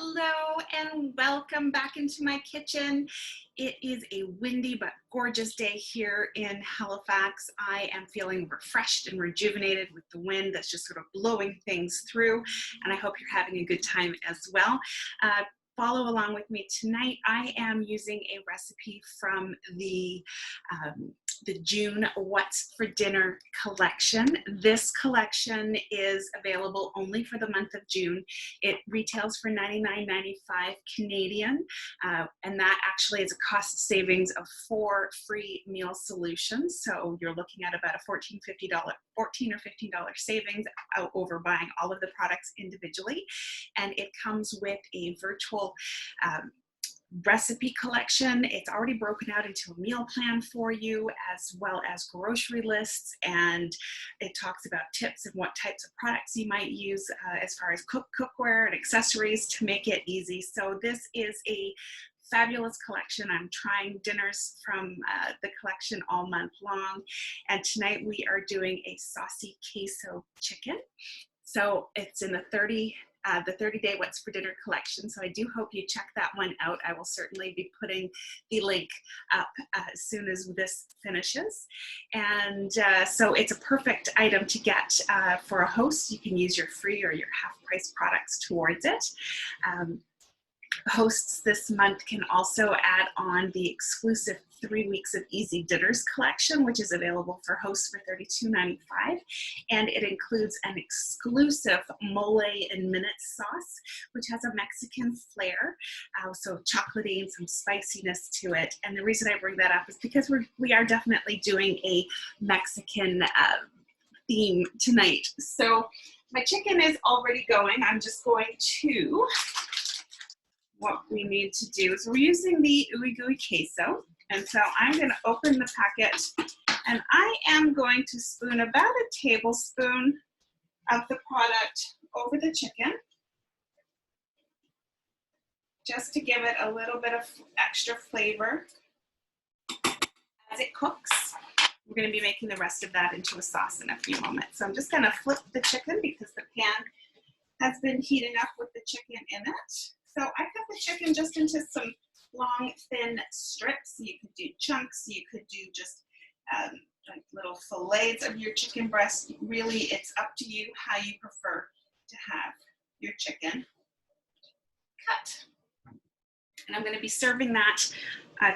Hello and welcome back into my kitchen. It is a windy but gorgeous day here in Halifax. I am feeling refreshed and rejuvenated with the wind that's just sort of blowing things through, and I hope you're having a good time as well. Follow along with me tonight. I am using a recipe from the June What's for Dinner collection. This collection is available only for the month of June. It retails for $99.95 Canadian, and that actually is a cost savings of 4 free meal solutions. So you're looking at about a $14 or $15 savings over buying all of the products individually. And it comes with a virtual recipe collection. It's already broken out into a meal plan for you, as well as grocery lists, and it talks about tips and what types of products you might use as far as cookware and accessories to make it easy. So this is a fabulous collection. I'm trying dinners from the collection all month long, and tonight we are doing a saucy queso chicken. So it's in the 30-day What's for Dinner collection. So I do hope you check that one out. I will certainly be putting the link up as soon as this finishes. And so it's a perfect item to get for a host. You can use your free or your half-price products towards it. Hosts this month can also add on the exclusive 3 weeks of easy dinners collection, which is available for hosts for $32.95, and it includes an exclusive mole and minute sauce, which has a Mexican flair, so chocolatey and some spiciness to it. And the reason I bring that up is because we are definitely doing a Mexican theme tonight. So my chicken is already going. I'm just going to, what we need to do is we're using the ooey gooey queso. And so I'm going to open the packet, and I am going to spoon about a tablespoon of the product over the chicken, just to give it a little bit of extra flavor as it cooks. We're going to be making the rest of that into a sauce in a few moments. So I'm just going to flip the chicken because the pan has been heating up with the chicken in it. So I cut the chicken just into some long, thin strips. You could do chunks. You could do just like little fillets of your chicken breast. Really, it's up to you how you prefer to have your chicken cut. And I'm going to be serving that.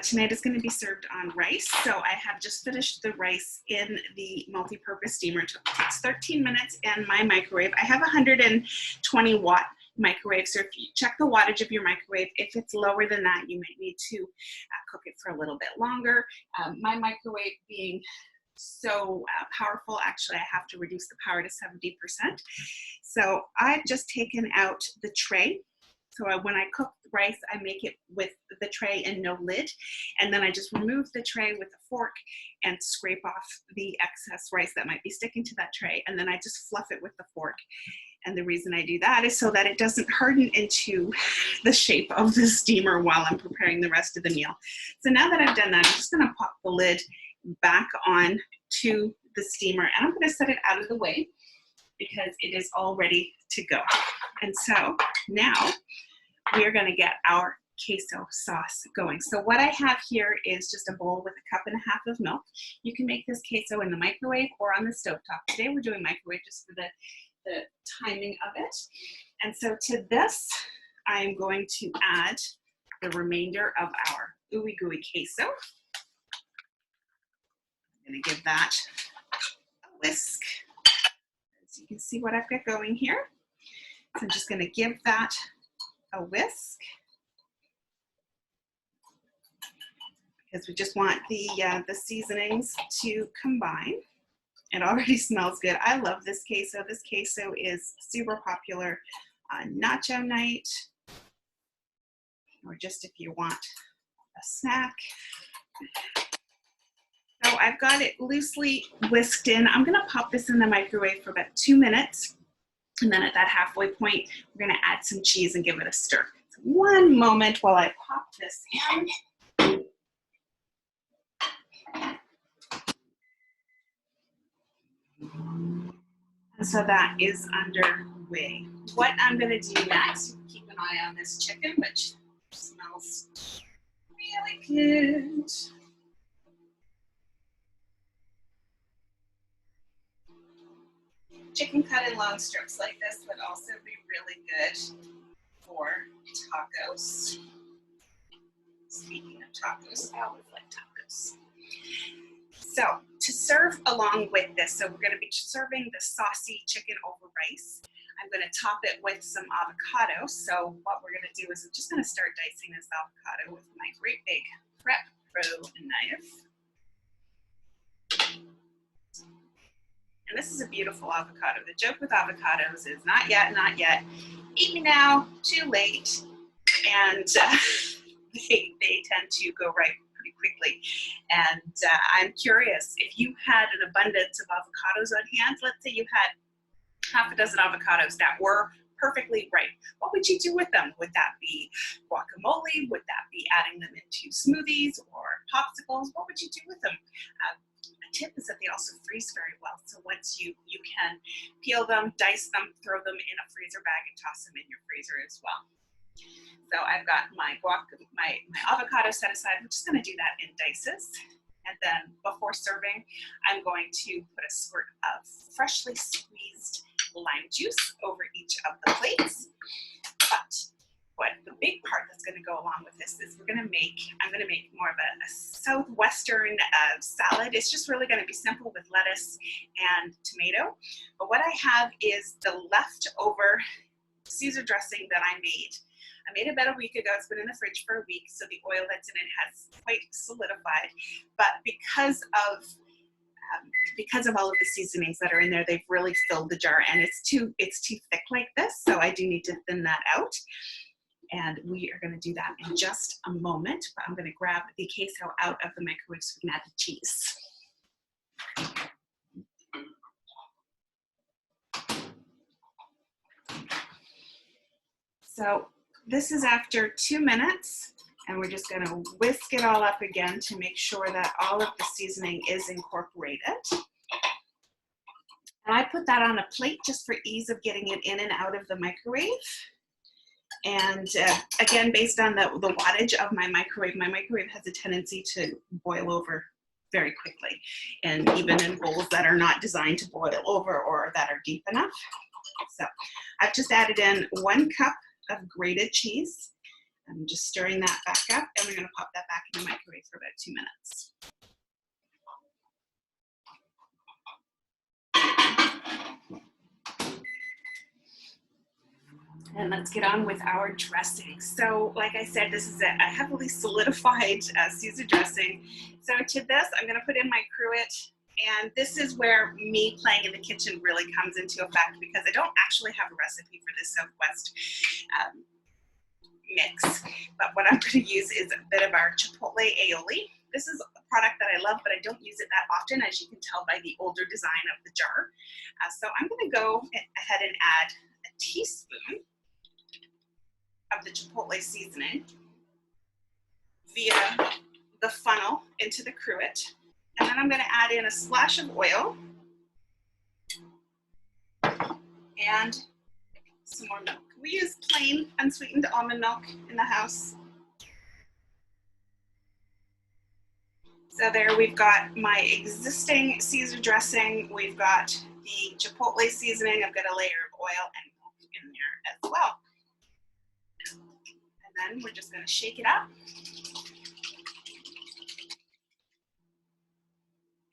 Tonight is going to be served on rice. So I have just finished the rice in the multi-purpose steamer. It takes 13 minutes in my microwave. I have a 120 watt microwave, so if you check the wattage of your microwave, if it's lower than that, you might need to cook it for a little bit longer. My microwave being so powerful, actually I have to reduce the power to 70%. So I've just taken out the tray. So when I cook rice, I make it with the tray and no lid. And then I just remove the tray with a fork and scrape off the excess rice that might be sticking to that tray. And then I just fluff it with the fork. And the reason I do that is so that it doesn't harden into the shape of the steamer while I'm preparing the rest of the meal. So now that I've done that, I'm just gonna pop the lid back on to the steamer, and I'm gonna set it out of the way because it is all ready to go. And so now we are gonna get our queso sauce going. So what I have here is just a bowl with 1.5 cups of milk. You can make this queso in the microwave or on the stovetop. Today we're doing microwave just for the timing of it. And so to this, I'm going to add the remainder of our ooey gooey queso. I'm going to give that a whisk. So you can see what I've got going here. So I'm just going to give that a whisk because we just want the seasonings to combine. It already smells good. I love this queso. This queso is super popular on nacho night, or just if you want a snack. So I've got it loosely whisked in. I'm gonna pop this in the microwave for about 2 minutes. And then at that halfway point, we're gonna add some cheese and give it a stir. So one moment while I pop this in. So that is underway. What I'm gonna do next, keep an eye on this chicken, which smells really good. Chicken cut in long strips like this would also be really good for tacos. Speaking of tacos, I always like tacos. So to serve along with this, so we're gonna be serving the saucy chicken over rice. I'm gonna top it with some avocado. So what we're gonna do is I'm just gonna start dicing this avocado with my great big Prep Pro knife. And this is a beautiful avocado. The joke with avocados is not yet, not yet. Eat me now, too late. And they tend to go ripe pretty quickly. And I'm curious, if you had an abundance of avocados on hand, let's say you had half a dozen avocados that were perfectly ripe, what would you do with them? Would that be guacamole? Would that be adding them into smoothies or popsicles? What would you do with them? A tip is that they also freeze very well. So once you can peel them, dice them, throw them in a freezer bag and toss them in your freezer as well. So I've got my avocado set aside. I'm just going to do that in dices. And then before serving, I'm going to put a squirt of freshly squeezed lime juice over each of the plates. But what the big part that's going to go along with this is I'm going to make more of a southwestern salad. It's just really going to be simple with lettuce and tomato. But what I have is the leftover Caesar dressing that I made. I made it about a week ago. It's been in the fridge for a week, so the oil that's in it has quite solidified. But because of all of the seasonings that are in there, they've really filled the jar, and it's too thick like this. So I do need to thin that out. And we are going to do that in just a moment. But I'm going to grab the queso out of the microwave so we can add the cheese. So this is after 2 minutes, and we're just going to whisk it all up again to make sure that all of the seasoning is incorporated. And I put that on a plate just for ease of getting it in and out of the microwave. And again, based on the wattage of my microwave has a tendency to boil over very quickly, and even in bowls that are not designed to boil over or that are deep enough. So I've just added in 1 cup of grated cheese. I'm just stirring that back up, and we're going to pop that back in the microwave for about 2 minutes. And let's get on with our dressing. So like I said, this is a heavily solidified Caesar dressing. So to this, I'm going to put in my cruet. And this is where me playing in the kitchen really comes into effect, because I don't actually have a recipe for this Southwest mix. But what I'm going to use is a bit of our chipotle aioli. This is a product that I love, but I don't use it that often, as you can tell by the older design of the jar. So I'm going to go ahead and add a teaspoon of the chipotle seasoning via the funnel into the cruet. And then I'm going to add in a splash of oil and some more milk. We use plain unsweetened almond milk in the house. So there we've got my existing Caesar dressing. We've got the chipotle seasoning. I've got a layer of oil and milk in there as well. And then we're just going to shake it up.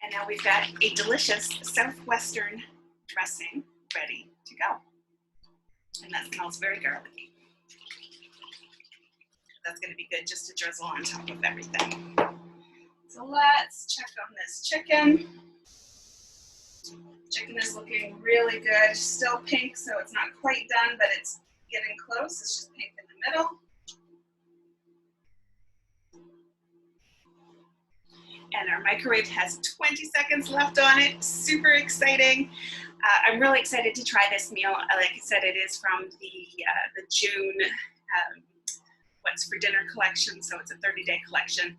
And now we've got a delicious Southwestern dressing ready to go. And that smells very garlicky. That's going to be good just to drizzle on top of everything. So let's check on this chicken. Chicken is looking really good. Still pink, so it's not quite done, but it's getting close. It's just pink in the middle. And our microwave has 20 seconds left on it. Super exciting. I'm really excited to try this meal. Like I said, it is from the June What's for Dinner collection, so it's a 30-day collection.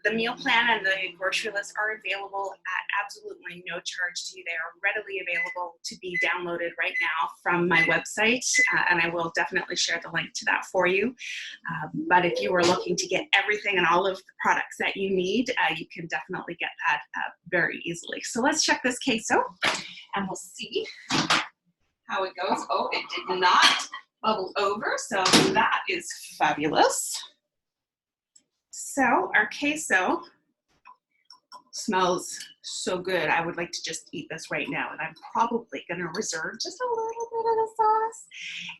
The meal plan and the grocery list are available at absolutely no charge to you. They are readily available to be downloaded right now from my website, and I will definitely share the link to that for you. But if you are looking to get everything and all of the products that you need, you can definitely get that very easily. So let's check this queso, and we'll see how it goes. Oh, it did not bubble over, so that is fabulous. So our queso smells so good. I would like to just eat this right now, and I'm probably going to reserve just a little bit of the sauce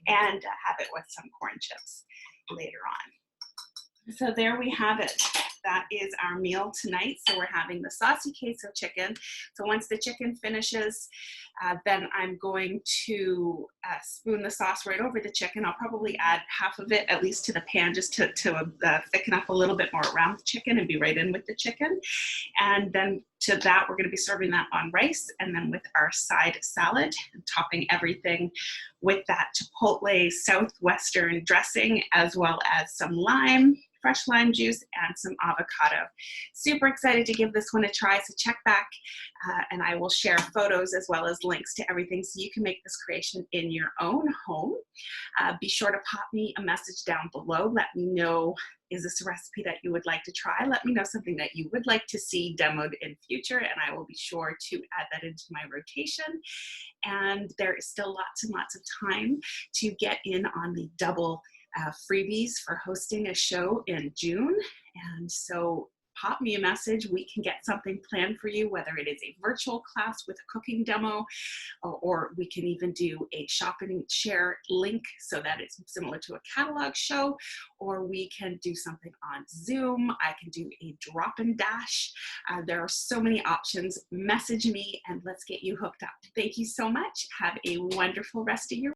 and have it with some corn chips later on. So there we have it. That is our meal tonight. So we're having the saucy queso chicken. So once the chicken finishes, then I'm going to spoon the sauce right over the chicken. I'll probably add half of it at least to the pan just to thicken up a little bit more around the chicken and be right in with the chicken. And then to that, we're going to be serving that on rice and then with our side salad and topping everything with that Chipotle Southwestern dressing, as well as some lime, fresh lime juice, and some avocado. Super excited to give this one a try, so check back and I will share photos as well as links to everything so you can make this creation in your own home. Be sure to pop me a message down below. Let me know, is this a recipe that you would like to try? Let me know something that you would like to see demoed in future, and I will be sure to add that into my rotation. And there is still lots and lots of time to get in on the double freebies for hosting a show in June. And so pop me a message. We can get something planned for you, whether it is a virtual class with a cooking demo, or we can even do a shop and share link so that it's similar to a catalog show, or we can do something on Zoom. I can do a drop and dash. There are so many options. Message me and let's get you hooked up. Thank you so much. Have a wonderful rest of your